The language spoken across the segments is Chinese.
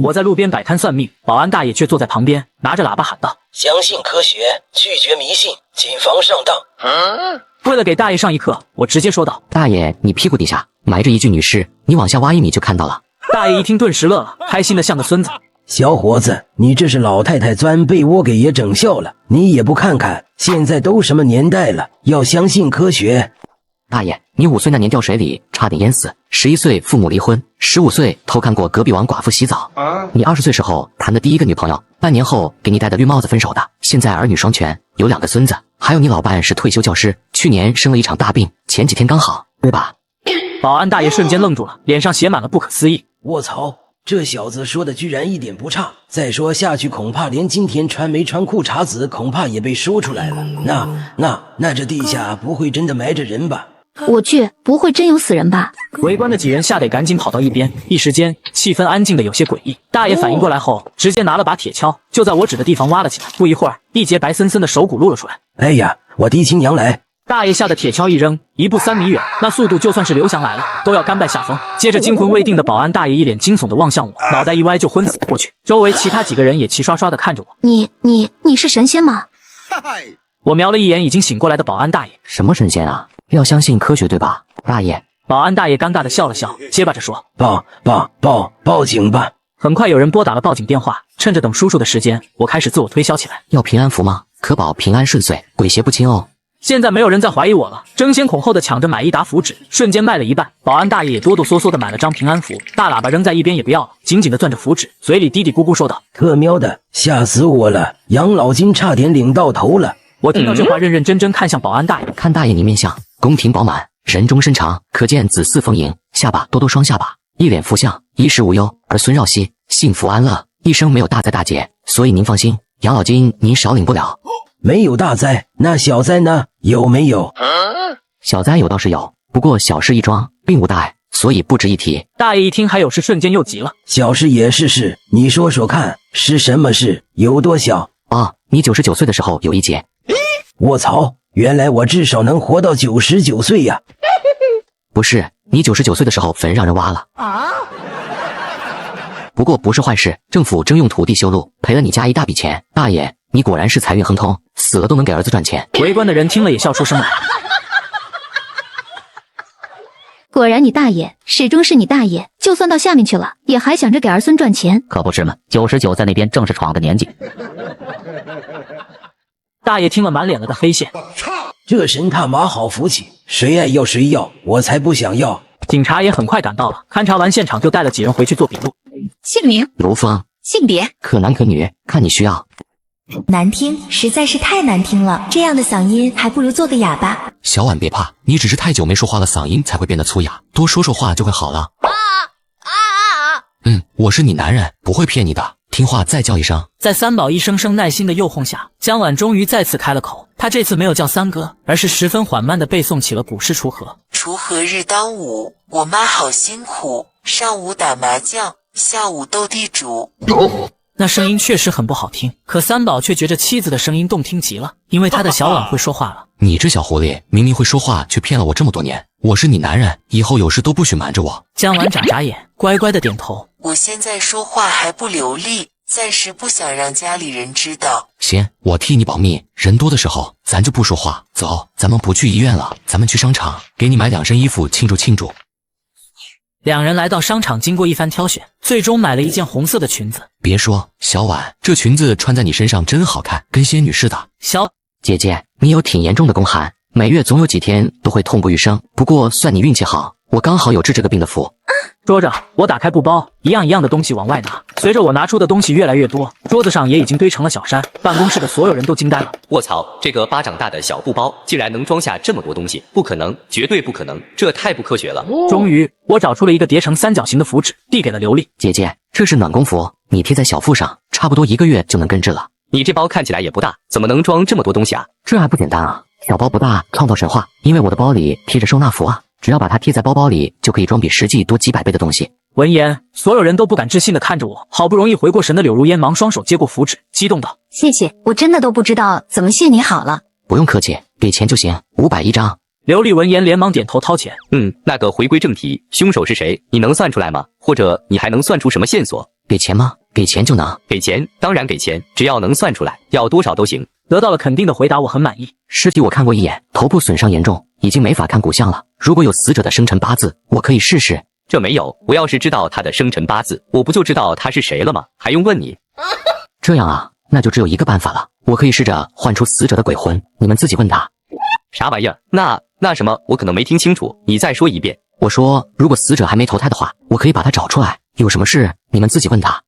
我在路边摆摊算命，保安大爷却坐在旁边，拿着喇叭喊道：“相信科学，拒绝迷信，谨防上当。”为了给大爷上一课，我直接说道：“大爷，你屁股底下埋着一具女尸，你往下挖1米就看到了。”大爷一听顿时乐了，开心的像个孙子。小伙子，你这是老太太钻被窝给爷整笑了，你也不看看，现在都什么年代了，要相信科学。大爷，你5岁那年掉水里差点淹死，11岁父母离婚，15岁偷看过隔壁王寡妇洗澡，你20岁时候谈的第一个女朋友，半年后给你戴的绿帽子分手的，现在儿女双全，有2个孙子，还有你老伴是退休教师，去年生了一场大病，前几天刚好，对吧？保安大爷瞬间愣住了，脸上写满了不可思议。卧槽，这小子说的居然一点不差，再说下去恐怕连今天穿没穿裤衩子恐怕也被说出来了。那这地下不会真的埋着人吧？我去，不会真有死人吧？围观的几人吓得赶紧跑到一边，一时间气氛安静的有些诡异。大爷反应过来后，直接拿了把铁锹，就在我指的地方挖了起来。不一会儿，一截白森森的手骨露了出来。哎呀，我嫡亲娘来！大爷吓得铁锹一扔，1步3米远，那速度就算是刘翔来了，都要甘拜下风。接着惊魂未定的保安大爷一脸惊悚的望向我，脑袋一歪就昏死过去。周围其他几个人也齐刷刷的看着我。你是神仙吗？我瞄了一眼已经醒过来的保安大爷。什么神仙啊？要相信科学对吧，大爷？保安大爷尴尬的笑了笑，结巴着说：“报警吧！”很快有人拨打了报警电话。趁着等叔叔的时间，我开始自我推销起来。要平安符吗？可保平安顺遂，鬼邪不侵哦。现在没有人再怀疑我了，争先恐后的抢着买1沓符纸，瞬间卖了一半。保安大爷也哆哆嗦嗦的买了张平安符，大喇叭扔在一边也不要了，紧紧的攥着符纸，嘴里嘀嘀咕咕说道：“特喵的，吓死我了，养老金差点领到头了。”我听到这话，认认真真看向保安大爷，看大爷你面相宫廷饱满，人中身长，可见子嗣丰盈，下巴多双下巴，一脸福相，衣食无忧，儿孙绕膝，幸福安乐，一生没有大灾大劫，所以您放心，养老金您少领不了。没有大灾，那小灾呢？有没有？小灾有倒是有，不过小事一桩，并无大碍，所以不值一提。大爷一听还有事，瞬间又急了：“小事也是事，你说说看，是什么事？有多小？”哦，你99岁的时候有一劫。卧槽，原来我至少能活到99岁呀！不是，你99岁的时候坟让人挖了啊。不过不是坏事，政府征用土地修路，赔了你家一大笔钱。大爷，你果然是财运亨通，死了都能给儿子赚钱。围观的人听了也笑出声来。果然你大爷始终是你大爷，就算到下面去了，也还想着给儿孙赚钱。可不是嘛，99在那边正是闯的年纪。大爷听了满脸了的黑线，这神他妈好福气，谁爱要谁要，我才不想要。警察也很快赶到了，勘察完现场就带了几人回去做笔录。姓名、卢峰，性别，可男可女，看你需要。难听，实在是太难听了，这样的嗓音还不如做个哑巴。小婉别怕，你只是太久没说话了，嗓音才会变得粗哑，多说说话就会好了。我是你男人，不会骗你的，听话再叫一声。在三宝一声声耐心的诱哄下，江婉终于再次开了口。他这次没有叫三哥，而是十分缓慢地背诵起了古诗《锄禾》。锄禾日当午，我妈好辛苦，上午打麻将，下午斗地主。那声音确实很不好听，可三宝却觉着妻子的声音动听极了，因为他的小婉会说话了。你这小狐狸，明明会说话，却骗了我这么多年。我是你男人，以后有事都不许瞒着我。江婉眨眨眼，乖乖的点头。我现在说话还不流利，暂时不想让家里人知道。行，我替你保密。人多的时候，咱就不说话。走，咱们不去医院了，咱们去商场，给你买2身衣服庆祝庆祝。两人来到商场，经过一番挑选，最终买了一件红色的裙子。别说，小婉，这裙子穿在你身上真好看，跟仙女似的。小姐姐，你有挺严重的宫寒，每月总有几天都会痛不欲生。不过算你运气好，我刚好有治这个病的符。说着，我打开布包，一样一样的东西往外拿。随着我拿出的东西越来越多，桌子上也已经堆成了小山。办公室的所有人都惊呆了。卧槽，这个巴掌大的小布包竟然能装下这么多东西，不可能，绝对不可能，这太不科学了。终于，我找出了一个叠成三角形的符纸，递给了刘丽。姐姐，这是暖宫符，你贴在小腹上，差不多1个月就能根治了。你这包看起来也不大，怎么能装这么多东西啊？这还不简单啊，小包不大，创造神话，因为我的包里贴着收纳符啊。只要把它贴在包包里，就可以装比实际多几百倍的东西。闻言，所有人都不敢置信地看着我。好不容易回过神的柳如烟忙双手接过符纸，激动道：“谢谢，我真的都不知道怎么谢你好了。”不用客气，给钱就行，500一张。刘丽闻言连忙点头掏钱。那个回归正题，凶手是谁？你能算出来吗？或者你还能算出什么线索？给钱吗？给钱就能？给钱，当然给钱，只要能算出来，要多少都行。得到了肯定的回答，我很满意。尸体我看过一眼，头部损伤严重，已经没法看骨相了。如果有死者的生辰八字，我可以试试。这没有，我要是知道他的生辰八字，我不就知道他是谁了吗？还用问你？这样啊，那就只有一个办法了，我可以试着唤出死者的鬼魂，你们自己问他。啥玩意儿？那什么，我可能没听清楚，你再说一遍。我说，如果死者还没投胎的话，我可以把他找出来。有什么事，你们自己问他。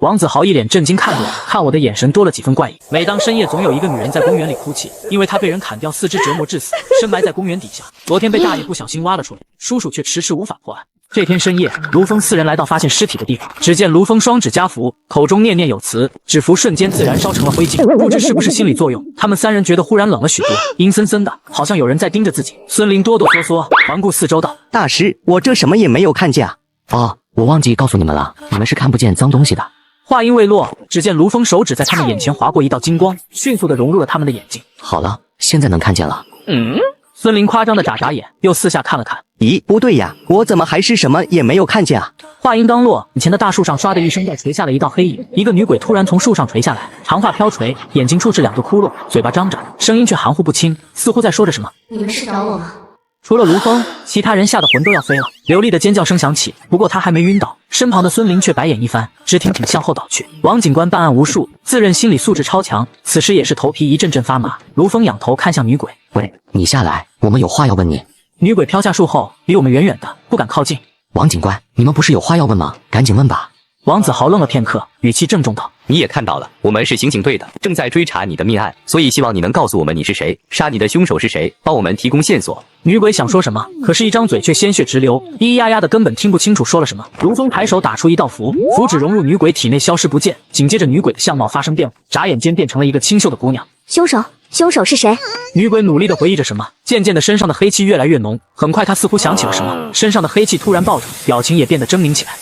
王子豪一脸震惊看着我，看我的眼神多了几分怪异。每当深夜，总有一个女人在公园里哭泣，因为她被人砍掉四肢折磨致死，深埋在公园底下。昨天被大爷不小心挖了出来，叔叔却迟迟无法破案。这天深夜，卢峰四人来到发现尸体的地方，只见卢峰双指夹符，口中念念有词，指符瞬间自燃烧成了灰烬。不知是不是心理作用，他们三人觉得忽然冷了许多，阴森森的，好像有人在盯着自己。孙林哆哆嗦嗦环顾四周道：“大师，我这什么也没有看见啊。”哦，我忘记告诉你们了，你们是看不见脏东西的。话音未落，只见卢峰手指在他们眼前划过一道金光，迅速地融入了他们的眼睛。好了，现在能看见了。孙林夸张地眨眨眼，又四下看了看。咦，不对呀，我怎么还是什么也没有看见啊？话音刚落，眼前的大树上唰的一声带垂下了一道黑影，一个女鬼突然从树上垂下来，长发飘垂，眼睛处是两个窟窿，嘴巴张着，声音却含糊不清，似乎在说着什么。你们是找我吗？除了卢峰，其他人吓得魂都要飞了。刘丽的尖叫声响起，不过他还没晕倒，身旁的孙林却白眼一翻，直挺挺向后倒去。王警官办案无数，自认心理素质超强，此时也是头皮一阵阵发麻。卢峰仰头看向女鬼：“喂，你下来，我们有话要问你。”女鬼飘下树后，离我们远远的，不敢靠近。王警官，你们不是有话要问吗？赶紧问吧。王子豪愣了片刻，语气郑重道：“你也看到了，我们是刑警队的，正在追查你的命案，所以希望你能告诉我们你是谁，杀你的凶手是谁，帮我们提供线索。”女鬼想说什么，可是一张嘴却鲜血直流，咿咿呀呀的，根本听不清楚说了什么。卢峰抬手打出一道符，符纸融入女鬼体内，消失不见。紧接着，女鬼的相貌发生变化，眨眼间变成了一个清秀的姑娘。凶手是谁？女鬼努力地回忆着什么，渐渐的身上的黑气越来越浓。很快，她似乎想起了什么，身上的黑气突然暴涨，表情也变得狰狞起来。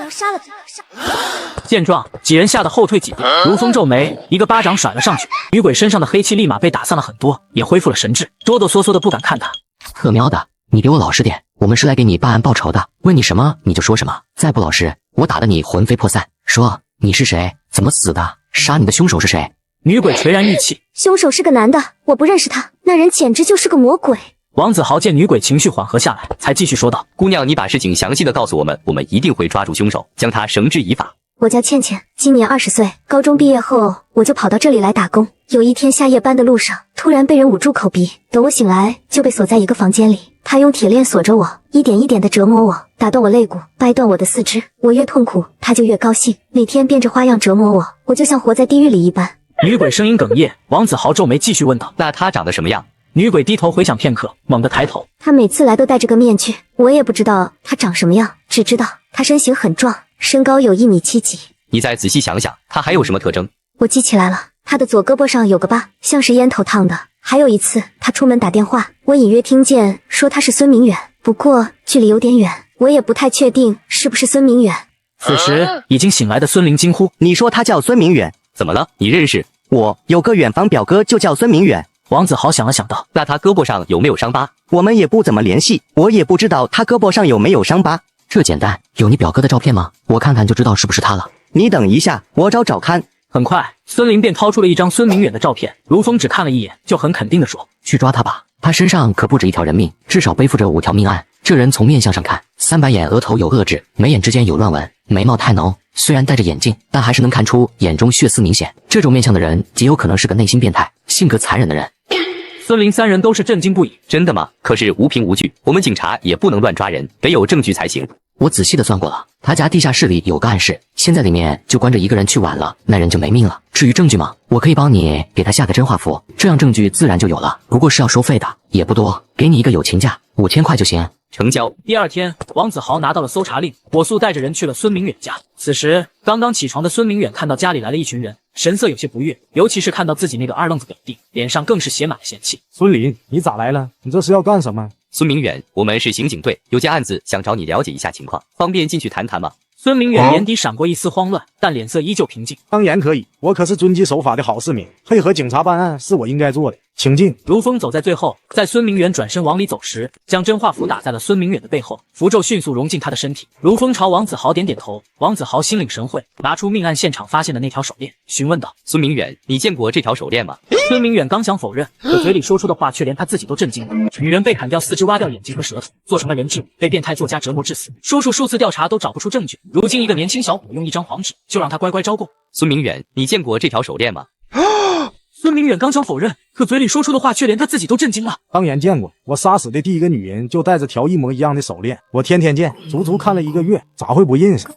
杀了他！见状，几人吓得后退几步。卢峰皱眉，一个巴掌甩了上去，女鬼身上的黑气立马被打散了很多，也恢复了神智，哆哆嗦嗦的不敢看他。特喵的，你给我老实点，我们是来给你办案报仇的，问你什么你就说什么，再不老实，我打得你魂飞魄散。说你是谁？怎么死的？杀你的凶手是谁？女鬼垂然欲泣，凶手是个男的，我不认识他，那人简直就是个魔鬼。王子豪见女鬼情绪缓和下来，才继续说道：“姑娘，你把事情详细的告诉我们，我们一定会抓住凶手，将他绳之以法。”我叫倩倩，今年20岁，高中毕业后我就跑到这里来打工。有一天下夜班的路上，突然被人捂住口鼻，等我醒来就被锁在一个房间里。他用铁链锁着我，一点一点的折磨我，打断我肋骨，掰断我的四肢。我越痛苦，他就越高兴，每天变着花样折磨我，我就像活在地狱里一般。女鬼声音哽咽，王子豪皱眉继续问道：“那他长得什么样？”女鬼低头回想片刻，猛地抬头。他每次来都戴着个面具，我也不知道他长什么样，只知道他身形很壮，身高有1.7米几。你再仔细想想，他还有什么特征？我记起来了，他的左胳膊上有个疤，像是烟头烫的。还有一次，他出门打电话，我隐约听见说他是孙明远，不过距离有点远，我也不太确定是不是孙明远。此时已经醒来的孙林惊呼：“你说他叫孙明远？怎么了？你认识？我有个远房表哥就叫孙明远。”王子豪想了想道：“那他胳膊上有没有伤疤？”我们也不怎么联系，我也不知道他胳膊上有没有伤疤。这简单，有你表哥的照片吗？我看看就知道是不是他了。你等一下，我找找看。很快，孙林便掏出了一张孙明远的照片。卢峰只看了一眼，就很肯定地说：“去抓他吧，他身上可不止一条人命，至少背负着5条命案。这人从面相上看，3白眼，额头有恶痣，眉眼之间有乱纹，眉毛太浓，虽然戴着眼镜，但还是能看出眼中血丝明显。这种面相的人极有可能是个内心变态、性格残忍的人。”孙林三人都是震惊不已。真的吗？可是无凭无据，我们警察也不能乱抓人，得有证据才行。我仔细的算过了，他家地下室里有个暗室，现在里面就关着一个人，去晚了那人就没命了。至于证据嘛，我可以帮你给他下个真话符，这样证据自然就有了。不过是要收费的，也不多，给你一个友情价，5000块就行。成交。第二天，王子豪拿到了搜查令，火速带着人去了孙明远家。此时，刚刚起床的孙明远看到家里来了一群人，神色有些不悦，尤其是看到自己那个二愣子表弟，脸上更是写满了嫌弃。孙林，你咋来了？你这是要干什么？孙明远，我们是刑警队，有件案子想找你了解一下情况，方便进去谈谈吗？孙明远眼底闪过一丝慌乱，但脸色依旧平静。当然可以，我可是遵纪守法的好市民，配合警察办案是我应该做的。请进。卢峰走在最后，在孙明远转身往里走时，将真化符打在了孙明远的背后，符咒迅速融进他的身体。卢峰朝王子豪点点头，王子豪心领神会，拿出命案现场发现的那条手链，询问道：“孙明远，你见过这条手链吗？”孙明远刚想否认，可嘴里说出的话却连他自己都震惊了。女人被砍掉4肢，挖掉眼睛和舌头，做成了人质，被变态作家折磨致死。说出数次调查都找不出证据，如今一个年轻小伙用一张黄纸就让他乖乖招供。孙明远，你见过这条手链吗？孙明远刚想否认，可嘴里说出的话却连他自己都震惊了。当然见过，我杀死的第一个女人就带着条一模一样的手链，我天天见，足足看了1个月，咋会不认识？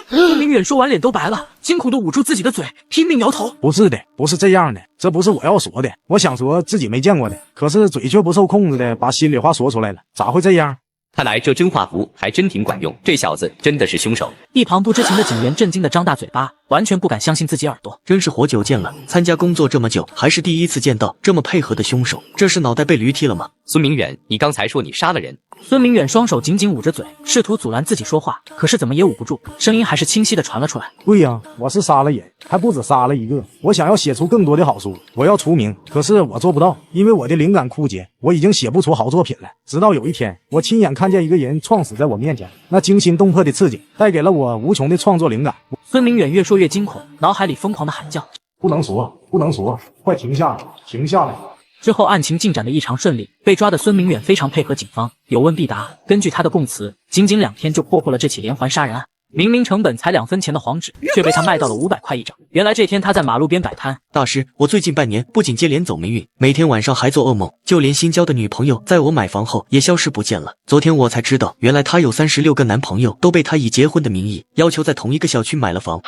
孙明远说完脸都白了，惊恐地捂住自己的嘴，拼命摇头。不是的，不是这样的，这不是我要说的，我想说自己没见过的，可是嘴却不受控制的把心里话说出来了，咋会这样？看来这真化符还真挺管用，这小子真的是凶手。一旁不知情的警员震惊的张大嘴巴，完全不敢相信自己耳朵。真是活久见了，参加工作这么久，还是第一次见到这么配合的凶手，这是脑袋被驴踢了吗？孙明远，你刚才说你杀了人。孙明远双手紧紧捂着嘴，试图阻拦自己说话，可是怎么也捂不住，声音还是清晰的传了出来。对呀，我是杀了人，还不止杀了1个，我想要写出更多的好书，我要出名，可是我做不到，因为我的灵感枯竭，我已经写不出好作品了。直到有一天，我亲眼看见一个人撞死在我面前，那惊心动魄的刺激带给了我无穷的创作灵感。孙明远越说越惊恐，脑海里疯狂的喊叫：不能说，不能说，快停下来，停下来！之后案情进展的异常顺利，被抓的孙明远非常配合警方，有问必答。根据他的供词，仅仅2天就破获了这起连环杀人案。明明成本才2分钱的黄纸，却被他卖到了500块一张。原来这天他在马路边摆摊。大师，我最近半年不仅接连走霉运，每天晚上还做噩梦，就连新交的女朋友在我买房后也消失不见了。昨天我才知道，原来他有36个男朋友，都被他以结婚的名义要求在同一个小区买了房。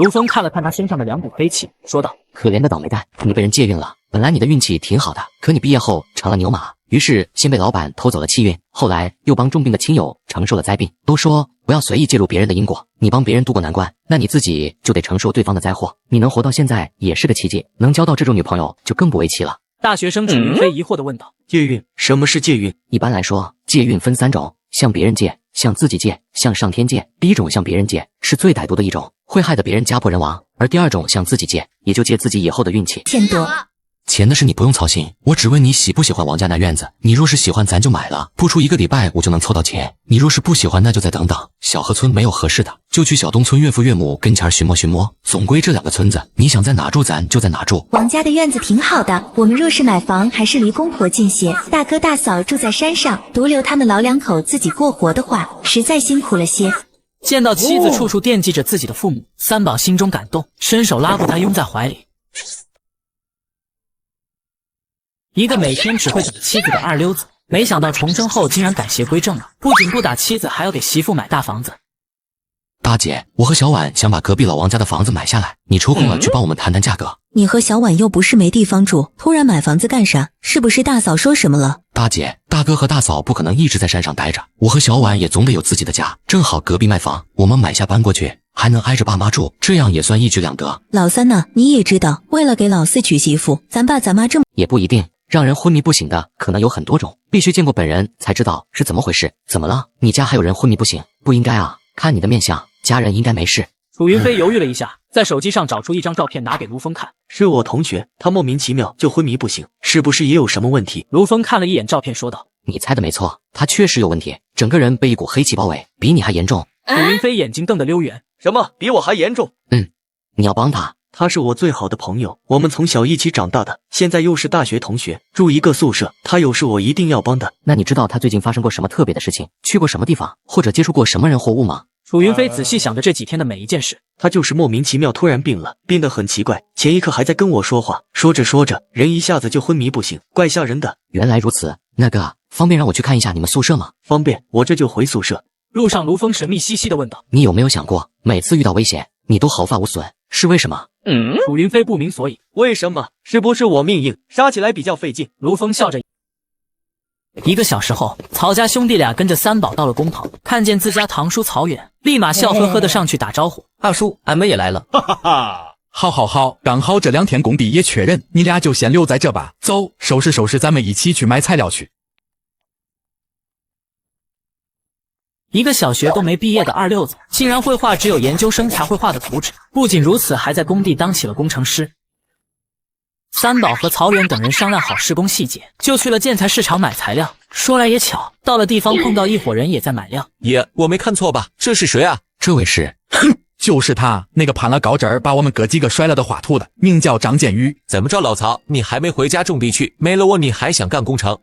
卢峰看了看他身上的2股黑气，说道：可怜的倒霉蛋，你被人借运了。本来你的运气挺好的，可你毕业后成了牛马，于是先被老板偷走了气运，后来又帮重病的亲友承受了灾病。都说不要随意介入别人的因果，你帮别人渡过难关，那你自己就得承受对方的灾祸。你能活到现在也是个奇迹，能交到这种女朋友就更不为奇了。大学生楚云飞疑惑地问道：借运？什么是借运？一般来说，借运分3种，向别人借，向自己借，向上天借。第一种向别人借是最歹毒的一种，会害得别人家破人亡，而第2种向自己借，也就借自己以后的运气。钱多。钱的事你不用操心，我只问你喜不喜欢王家那院子。你若是喜欢，咱就买了，不出1个礼拜我就能凑到钱。你若是不喜欢，那就再等等。小河村没有合适的，就去小东村岳父岳母跟前寻摸寻摸。总归这2个村子，你想在哪住咱就在哪住。王家的院子挺好的，我们若是买房，还是离公婆近些。大哥大嫂住在山上，独留他们老2口自己过活的话，实在辛苦了些。见到妻子处处惦记着自己的父母，三宝心中感动，伸手拉过他拥在怀里。一个每天只会打妻子的二溜子，没想到重生后竟然改邪归正了，不仅不打妻子，还要给媳妇买大房子。大姐，我和小婉想把隔壁老王家的房子买下来，你抽空了去帮我们谈谈价格。你和小婉又不是没地方住，突然买房子干啥？是不是大嫂说什么了？大姐，大哥和大嫂不可能一直在山上待着，我和小婉也总得有自己的家，正好隔壁卖房，我们买下搬过去，还能挨着爸妈住，这样也算一举两得。老三呢？你也知道，为了给老四娶媳妇，咱爸咱妈这么……也不一定，让人昏迷不醒的可能有很多种，必须见过本人才知道是怎么回事。怎么了？你家还有人昏迷不醒？不应该啊，看你的面相，家人应该没事。楚云飞犹豫了一下，在手机上找出一张照片拿给卢峰看。是我同学，他莫名其妙就昏迷不醒，是不是也有什么问题？卢峰看了一眼照片说道：你猜的没错，他确实有问题，整个人被一股黑气包围，比你还严重。楚云飞眼睛瞪得溜圆。什么？比我还严重？你要帮他。他是我最好的朋友，我们从小一起长大的，现在又是大学同学，住一个宿舍，他有事我一定要帮的。那你知道他最近发生过什么特别的事情，去过什么地方，或者接触过什么人或物吗？楚云飞仔细想着这几天的每一件事。他就是莫名其妙突然病了，病得很奇怪，前一刻还在跟我说话，说着说着人一下子就昏迷不醒，怪吓人的。原来如此，那个方便让我去看一下你们宿舍吗？方便，我这就回宿舍。路上卢峰神秘兮兮地问道：你有没有想过，每次遇到危险你都毫发无损，是为什么？楚云飞不明所以。为什么？是不是我命硬，杀起来比较费劲？卢峰笑着。1个小时后，曹家兄弟俩跟着三宝到了工棚，看见自家堂叔曹远，立马笑呵呵的上去打招呼：二叔，俺们也来了。哈哈哈！好好好，刚好这2天工地也确认，你俩就先留在这吧。走，收拾收拾，咱们一起去买材料去。一个小学都没毕业的二溜子，竟然会画只有研究生才会画的图纸。不仅如此，还在工地当起了工程师。三宝和曹远等人商量好施工细节，就去了建材市场买材料。说来也巧，到了地方碰到一伙人也在买料。爷，我没看错吧？这是谁啊？这位是，就是他，那个盘了高枝儿把我们哥几个摔了的花兔的，名叫张建宇。怎么着，老曹，你还没回家种地去？没了我你还想干工程？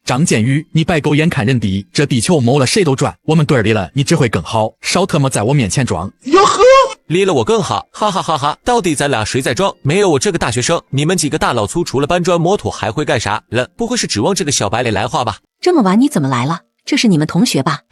张建宇，你白狗眼看人低，这地球谋了谁都转，我们队里了你只会更好，少他妈在我面前装。哟呵，离了我更好，哈哈哈哈！到底咱俩谁在装？没有我这个大学生，你们几个大老粗除了搬砖磨土还会干啥了？不会是指望这个小白脸来画吧？这么晚你怎么来了？这是你们同学吧？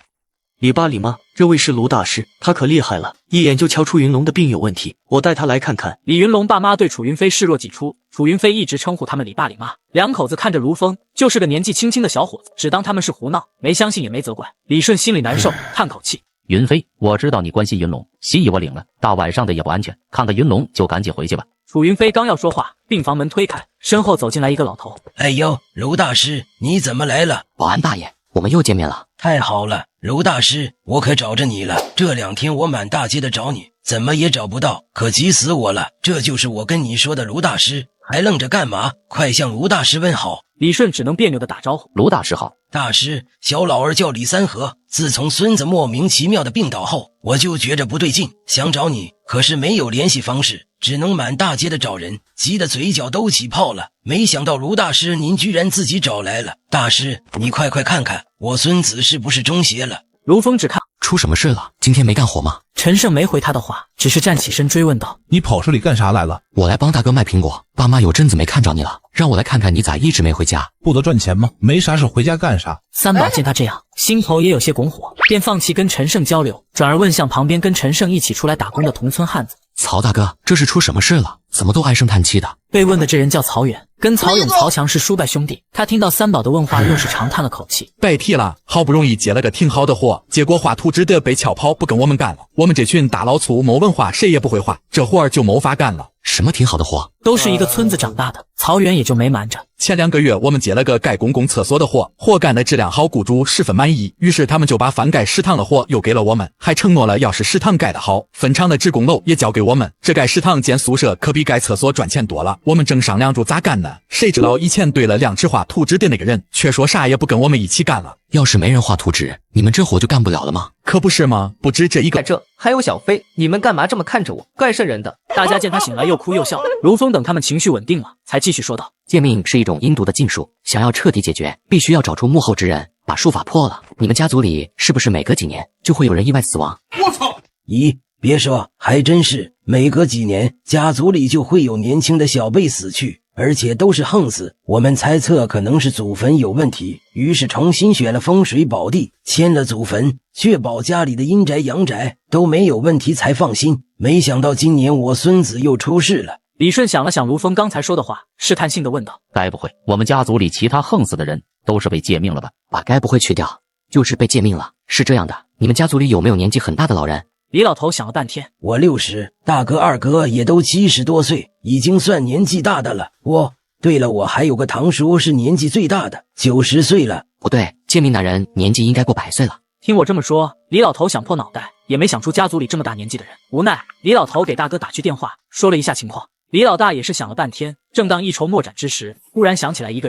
李爸李妈，这位是卢大师，他可厉害了，一眼就瞧出云龙的病有问题，我带他来看看。李云龙爸妈对楚云飞视若己出，楚云飞一直称呼他们李爸李妈。两口子看着卢峰，就是个年纪轻轻的小伙子，只当他们是胡闹，没相信也没责怪。李顺心里难受，叹口气。云飞，我知道你关心云龙，心意我领了，大晚上的也不安全，看看云龙就赶紧回去吧。楚云飞刚要说话，病房门推开，身后走进来一个老头。哎呦，卢大师，你怎么来了？保安大爷，我们又见面了。太好了，卢大师，我可找着你了。这2天我满大街的找你，怎么也找不到，可急死我了。这就是我跟你说的卢大师，还愣着干嘛？快向卢大师问好。李顺只能别扭的打招呼。卢大师好。大师，小老儿叫李三河。自从孙子莫名其妙的病倒后，我就觉着不对劲，想找你，可是没有联系方式，只能满大街的找人，急得嘴角都起泡了。没想到卢大师您居然自己找来了。大师，你快看看，我孙子是不是中邪了？卢峰只看出什么事了？今天没干活吗？陈胜没回他的话，只是站起身追问道：你跑这里干啥来了？我来帮大哥卖苹果，爸妈有阵子没看着你了，让我来看看你咋一直没回家。不得赚钱吗？没啥事回家干啥？三宝见他这样，心头也有些拱火，便放弃跟陈胜交流，转而问向旁边跟陈胜一起出来打工的同村汉子：曹大唉，这是出什么事了？怎么都唉声叹气的？被问的这人叫曹远，跟曹勇、曹强是叔伯兄弟。他听到三宝的问话，又是长叹了口气：别提了，好不容易接了个挺好的活，结果画图纸的被撬跑，不跟我们干了。我们这群大老粗没文化，谁也不会画，这活儿就没法干了。什么挺好的活？都是一个村子长大的，曹远也就没瞒着。前2个月我们接了个盖公共厕所的活，活干的质量好，雇主十分满意，于是他们就把翻盖食堂的活又给了我们，还承诺了要是食堂盖得好，分厂的职工楼也交给我们。这盖食堂建宿舍可比盖厕所赚钱多了，我们正商量着咋干呢，谁知道以前对了亮纸画图纸的那个人却说啥也不跟我们一起干了。要是没人画图纸，你们这活就干不了了吗？可不是吗？不止这一个。这还有小飞，你们干嘛这么看着我？怪瘆人的。大家见他醒来又哭又笑，卢峰等他们情绪稳定了，才继续说道：借命是一种阴毒的禁术，想要彻底解决，必须要找出幕后之人，把术法破了。你们家族里是不是每隔几年就会有人意外死亡？我操！咦，别说，还真是，每隔几年家族里就会有年轻的小辈死去，而且都是横死。我们猜测可能是祖坟有问题，于是重新选了风水宝地，迁了祖坟，确保家里的阴宅阳宅都没有问题才放心。没想到今年我孙子又出事了。李顺想了想卢峰刚才说的话，试探性的问道：该不会我们家族里其他横死的人都是被借命了吧？把该不会去掉，就是被借命了。是这样的，你们家族里有没有年纪很大的老人？李老头想了半天：我60，大哥二哥也都70多岁，已经算年纪大的了。对了，我还有个堂叔是年纪最大的，90岁了。不对，借命那人年纪应该过100岁了。听我这么说，李老头想破脑袋，也没想出家族里这么大年纪的人。无奈，李老头给大哥打去电话，说了一下情况。李老大也是想了半天，正当一筹莫展之时，忽然想起来一个人。